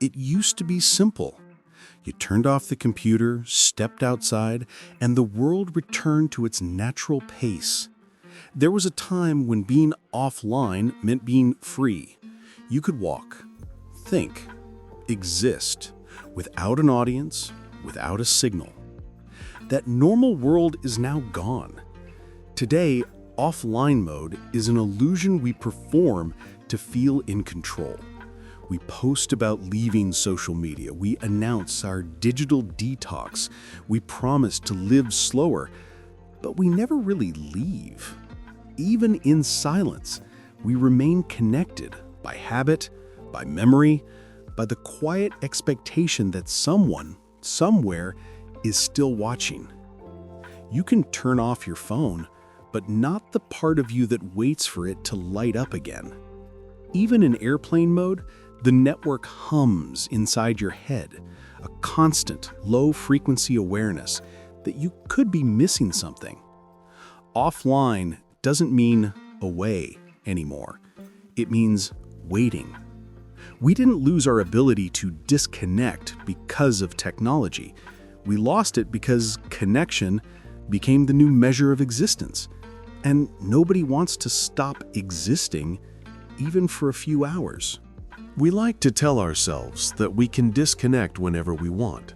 It used to be simple. You turned off the computer, stepped outside, and the world returned to its natural pace. There was a time when being offline meant being free. You could walk, think, exist, without an audience, without a signal. That normal world is now gone. Today, offline mode is an illusion we perform to feel in control. We post about leaving social media. We announce our digital detox. We promise to live slower, but we never really leave. Even in silence, we remain connected by habit, by memory, by the quiet expectation that someone, somewhere, is still watching. You can turn off your phone, but not the part of you that waits for it to light up again. Even in airplane mode, the network hums inside your head, a constant, low-frequency awareness that you could be missing something. Offline doesn't mean away anymore. It means waiting. We didn't lose our ability to disconnect because of technology. We lost it because connection became the new measure of existence. And nobody wants to stop existing even for a few hours. We like to tell ourselves that we can disconnect whenever we want.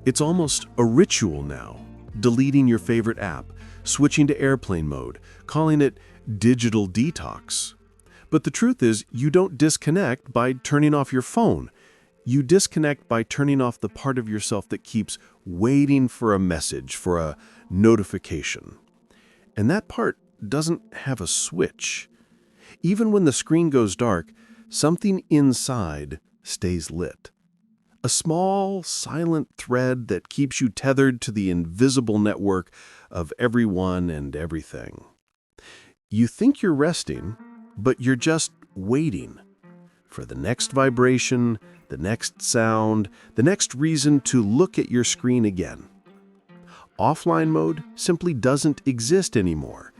It's almost a ritual now, deleting your favorite app, switching to airplane mode, calling it digital detox. But the truth is, you don't disconnect by turning off your phone. You disconnect by turning off the part of yourself that keeps waiting for a message, for a notification. And that part doesn't have a switch. Even when the screen goes dark, something inside stays lit. A small, silent thread that keeps you tethered to the invisible network of everyone and everything. You think you're resting, but you're just waiting for the next vibration, the next sound, the next reason to look at your screen again. Offline mode simply doesn't exist anymore.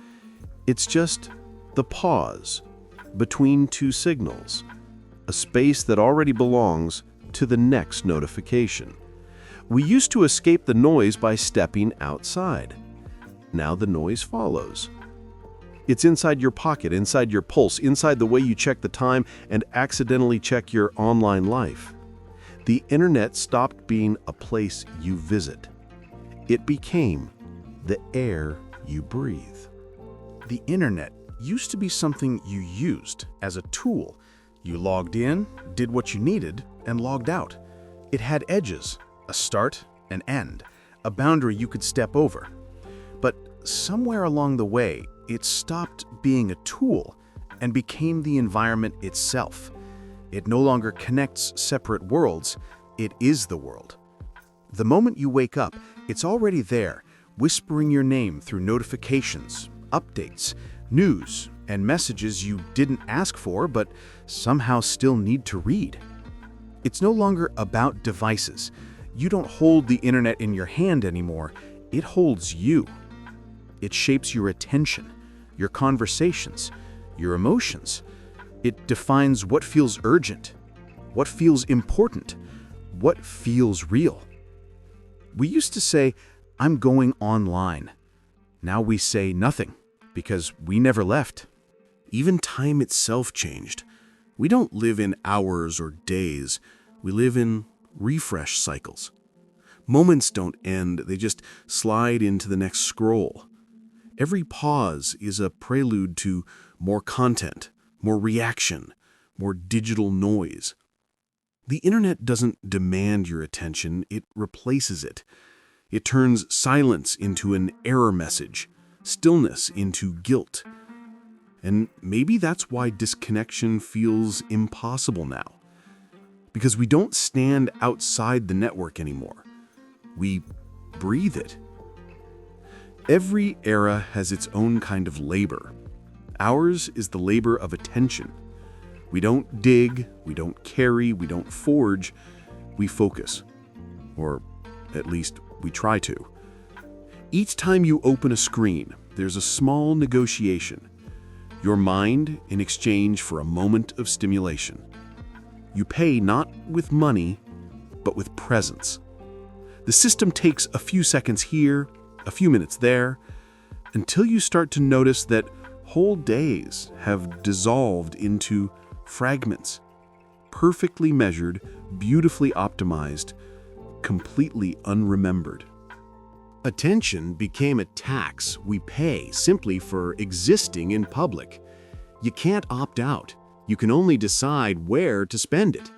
It's just the pause between two signals, a space that already belongs to the next notification. We used to escape the noise by stepping outside. Now the noise follows. It's inside your pocket, inside your pulse, inside the way you check the time and accidentally check your online life. The internet stopped being a place you visit. It became the air you breathe. The internet used to be something you used as a tool. You logged in, did what you needed, and logged out. It had edges, a start, an end, a boundary you could step over. But somewhere along the way, it stopped being a tool and became the environment itself. It no longer connects separate worlds, it is the world. The moment you wake up, it's already there, whispering your name through notifications, updates, news, and messages you didn't ask for but somehow still need to read. It's no longer about devices. You don't hold the internet in your hand anymore. It holds you. It shapes your attention, your conversations, your emotions. It defines what feels urgent, what feels important, what feels real. We used to say, "I'm going online." Now we say nothing, because we never left. Even time itself changed. We don't live in hours or days. We live in refresh cycles. Moments don't end, they just slide into the next scroll. Every pause is a prelude to more content, more reaction, more digital noise. The internet doesn't demand your attention, it replaces it. It turns silence into an error message, stillness into guilt. And maybe that's why disconnection feels impossible now. Because we don't stand outside the network anymore. We breathe it. Every era has its own kind of labor. Ours is the labor of attention. We don't dig, we don't carry, we don't forge, we focus. Or at least we try to. Each time you open a screen, there's a small negotiation. Your mind in exchange for a moment of stimulation. You pay not with money, but with presence. The system takes a few seconds here, a few minutes there, until you start to notice that whole days have dissolved into fragments, perfectly measured, beautifully optimized, completely unremembered. Attention became a tax we pay simply for existing in public. You can't opt out. You can only decide where to spend it.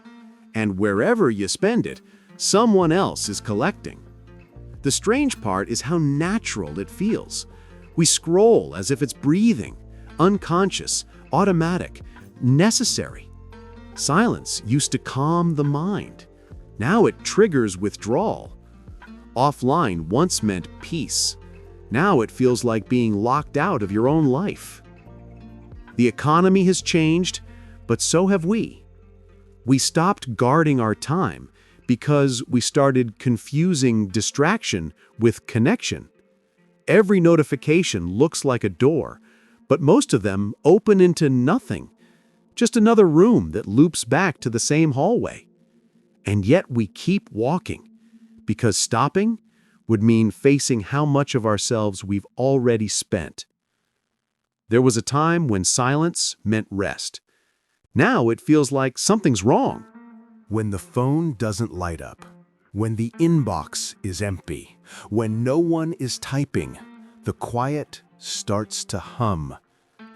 And wherever you spend it, someone else is collecting. The strange part is how natural it feels. We scroll as if it's breathing, unconscious, automatic, necessary. Silence used to calm the mind. Now it triggers withdrawal. Offline once meant peace. Now it feels like being locked out of your own life. The economy has changed, but so have we. We stopped guarding our time because we started confusing distraction with connection. Every notification looks like a door, but most of them open into nothing, just another room that loops back to the same hallway. And yet we keep walking, because stopping would mean facing how much of ourselves we've already spent. There was a time when silence meant rest. Now it feels like something's wrong. When the phone doesn't light up, when the inbox is empty, when no one is typing, the quiet starts to hum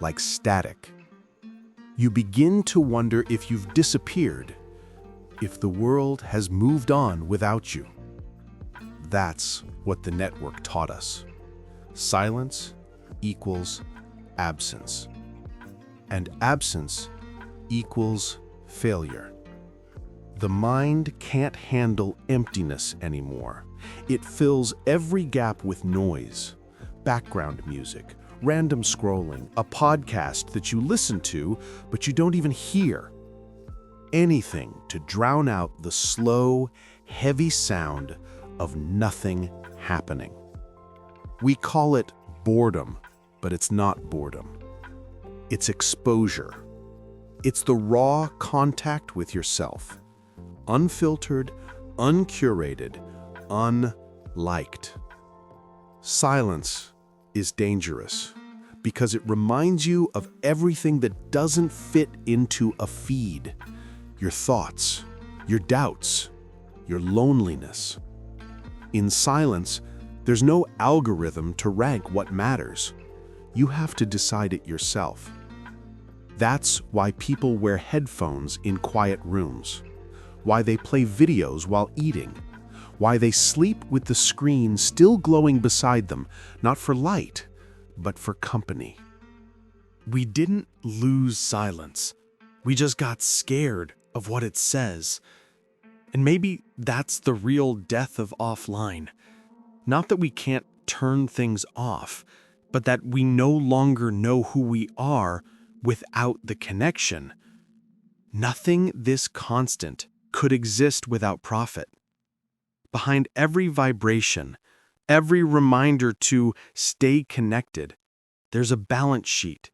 like static. You begin to wonder if you've disappeared, if the world has moved on without you. That's what the network taught us. Silence equals absence. And absence equals failure. The mind can't handle emptiness anymore. It fills every gap with noise, background music, random scrolling, a podcast that you listen to but you don't even hear. Anything to drown out the slow, heavy sound of nothing happening. We call it boredom, but it's not boredom. It's exposure. It's the raw contact with yourself. Unfiltered, uncurated, unliked. Silence is dangerous because it reminds you of everything that doesn't fit into a feed. Your thoughts, your doubts, your loneliness. In silence, there's no algorithm to rank what matters. You have to decide it yourself. That's why people wear headphones in quiet rooms, why they play videos while eating, why they sleep with the screen still glowing beside them, not for light, but for company. We didn't lose silence. We just got scared of what it says. And maybe that's the real death of offline. Not that we can't turn things off, but that we no longer know who we are without the connection. Nothing this constant could exist without profit. Behind every vibration, every reminder to stay connected, there's a balance sheet.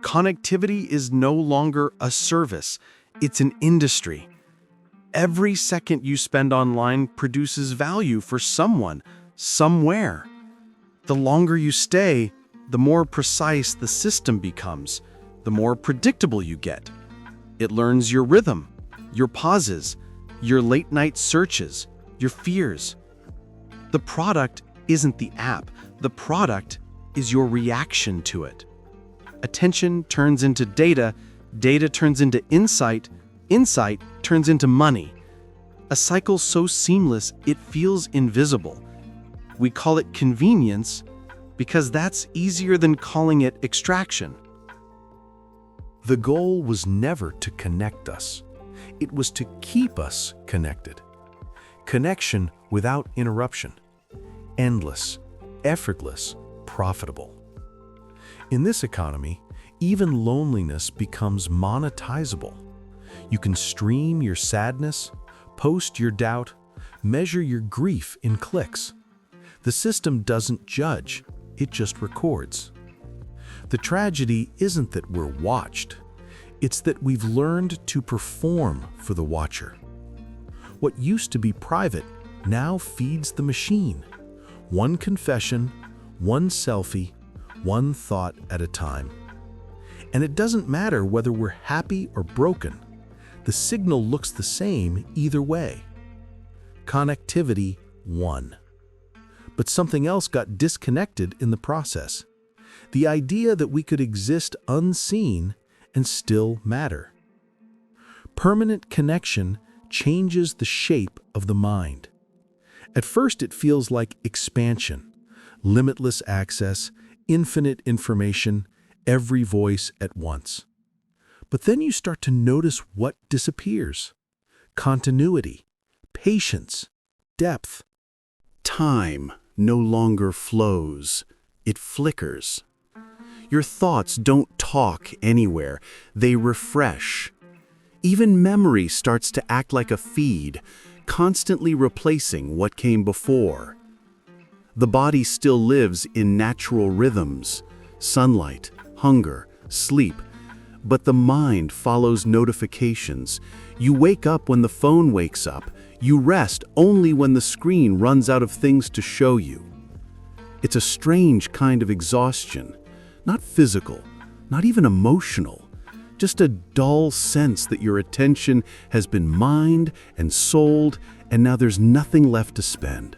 Connectivity is no longer a service, it's an industry. Every second you spend online produces value for someone, somewhere. The longer you stay, the more precise the system becomes, the more predictable you get. It learns your rhythm, your pauses, your late-night searches, your fears. The product isn't the app. The product is your reaction to it. Attention turns into data, data turns into insight, insight turns into money. A cycle so seamless it feels invisible. We call it convenience because that's easier than calling it extraction. The goal was never to connect us. It was to keep us connected. Connection without interruption. Endless, effortless, profitable. In this economy, even loneliness becomes monetizable. You can stream your sadness, post your doubt, measure your grief in clicks. The system doesn't judge, it just records. The tragedy isn't that we're watched. It's that we've learned to perform for the watcher. What used to be private now feeds the machine. One confession, one selfie, one thought at a time. And it doesn't matter whether we're happy or broken. The signal looks the same either way. Connectivity won. But something else got disconnected in the process. The idea that we could exist unseen and still matter. Permanent connection changes the shape of the mind. At first, it feels like expansion, limitless access, infinite information, every voice at once. But then you start to notice what disappears. Continuity, patience, depth. Time no longer flows, it flickers. Your thoughts don't talk anywhere, they refresh. Even memory starts to act like a feed, constantly replacing what came before. The body still lives in natural rhythms, sunlight, hunger, sleep, but the mind follows notifications. You wake up when the phone wakes up. You rest only when the screen runs out of things to show you. It's a strange kind of exhaustion, not physical, not even emotional, just a dull sense that your attention has been mined and sold, and now there's nothing left to spend.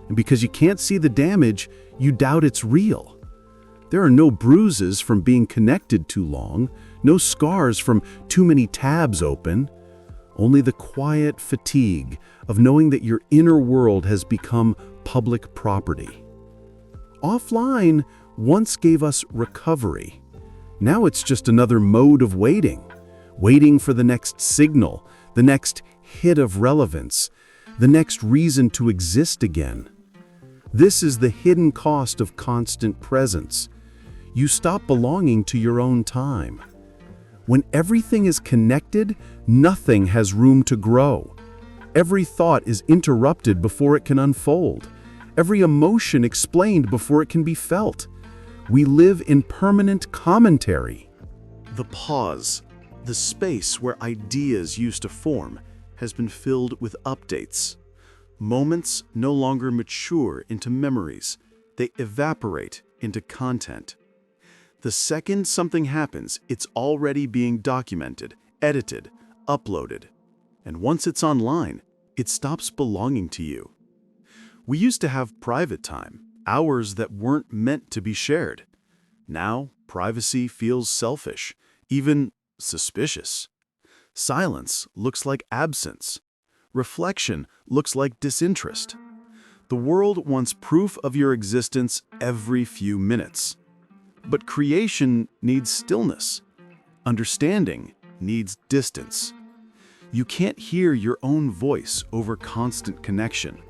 And because you can't see the damage, you doubt it's real. There are no bruises from being connected too long, no scars from too many tabs open, only the quiet fatigue of knowing that your inner world has become public property. Offline once gave us recovery. Now it's just another mode of waiting for the next signal, the next hit of relevance, the next reason to exist again. This is the hidden cost of constant presence. You stop belonging to your own time. When everything is connected, nothing has room to grow. Every thought is interrupted before it can unfold. Every emotion explained before it can be felt. We live in permanent commentary. The pause, the space where ideas used to form, has been filled with updates. Moments no longer mature into memories. They evaporate into content. The second something happens, it's already being documented, edited, uploaded. And once it's online, it stops belonging to you. We used to have private time, hours that weren't meant to be shared. Now, privacy feels selfish, even suspicious. Silence looks like absence. Reflection looks like disinterest. The world wants proof of your existence every few minutes. But creation needs stillness. Understanding needs distance. You can't hear your own voice over constant connection.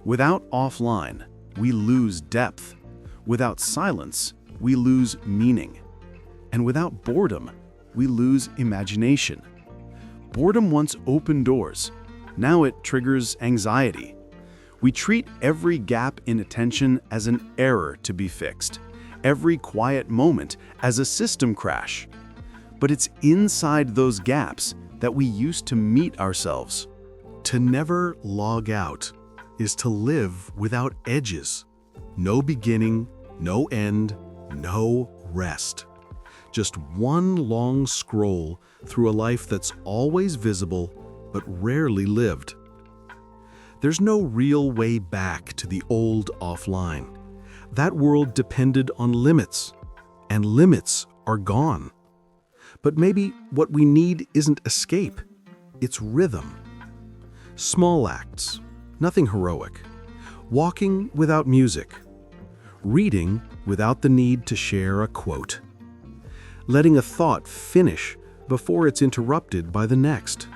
Without offline, we lose depth. Without silence, we lose meaning. And without boredom, we lose imagination. Boredom once opened doors. Now it triggers anxiety. We treat every gap in attention as an error to be fixed. Every quiet moment as a system crash. But it's inside those gaps that we used to meet ourselves. To never log out is to live without edges. No beginning, no end, no rest. Just one long scroll through a life that's always visible but rarely lived. There's no real way back to the old offline. That world depended on limits, and limits are gone. But maybe what we need isn't escape, it's rhythm. Small acts, nothing heroic. Walking without music. Reading without the need to share a quote. Letting a thought finish before it's interrupted by the next.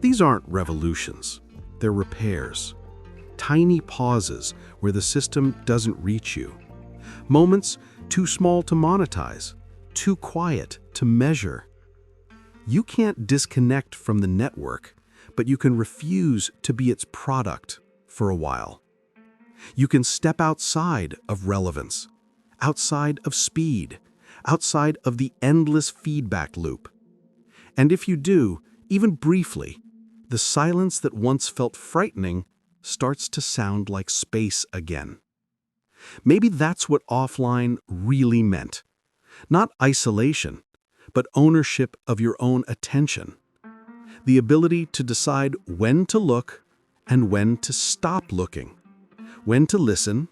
These aren't revolutions, they're repairs. Tiny pauses where the system doesn't reach you. Moments too small to monetize, too quiet to measure. You can't disconnect from the network, but you can refuse to be its product for a while. You can step outside of relevance, outside of speed, outside of the endless feedback loop. And if you do, even briefly, the silence that once felt frightening starts to sound like space again. Maybe that's what offline really meant. Not isolation, but ownership of your own attention. The ability to decide when to look and when to stop looking, when to listen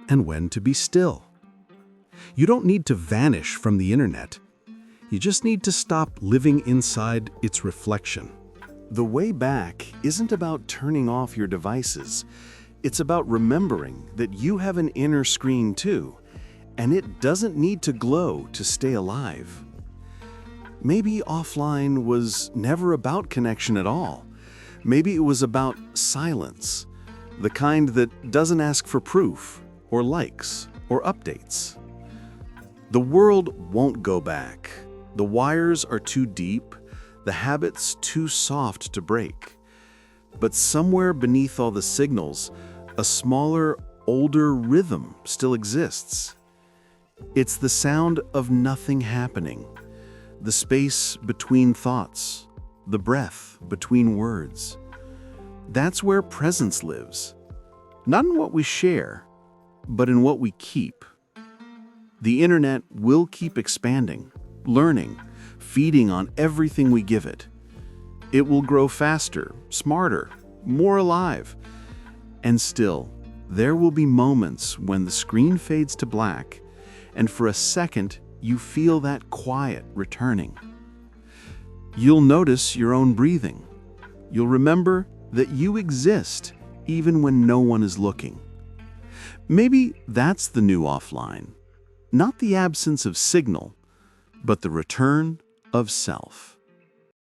and when to be still. You don't need to vanish from the internet. You just need to stop living inside its reflection. The way back isn't about turning off your devices. It's about remembering that you have an inner screen too, and it doesn't need to glow to stay alive. Maybe offline was never about connection at all. Maybe it was about silence, the kind that doesn't ask for proof, or likes, or updates. The world won't go back. The wires are too deep, the habits too soft to break. But somewhere beneath all the signals, a smaller, older rhythm still exists. It's the sound of nothing happening, the space between thoughts, the breath between words. That's where presence lives, not in what we share, but in what we keep. The internet will keep expanding, learning, feeding on everything we give it. It will grow faster, smarter, more alive. And still, there will be moments when the screen fades to black, and for a second, you feel that quiet returning. You'll notice your own breathing. You'll remember that you exist even when no one is looking. Maybe that's the new offline. Not the absence of signal, but the return of self.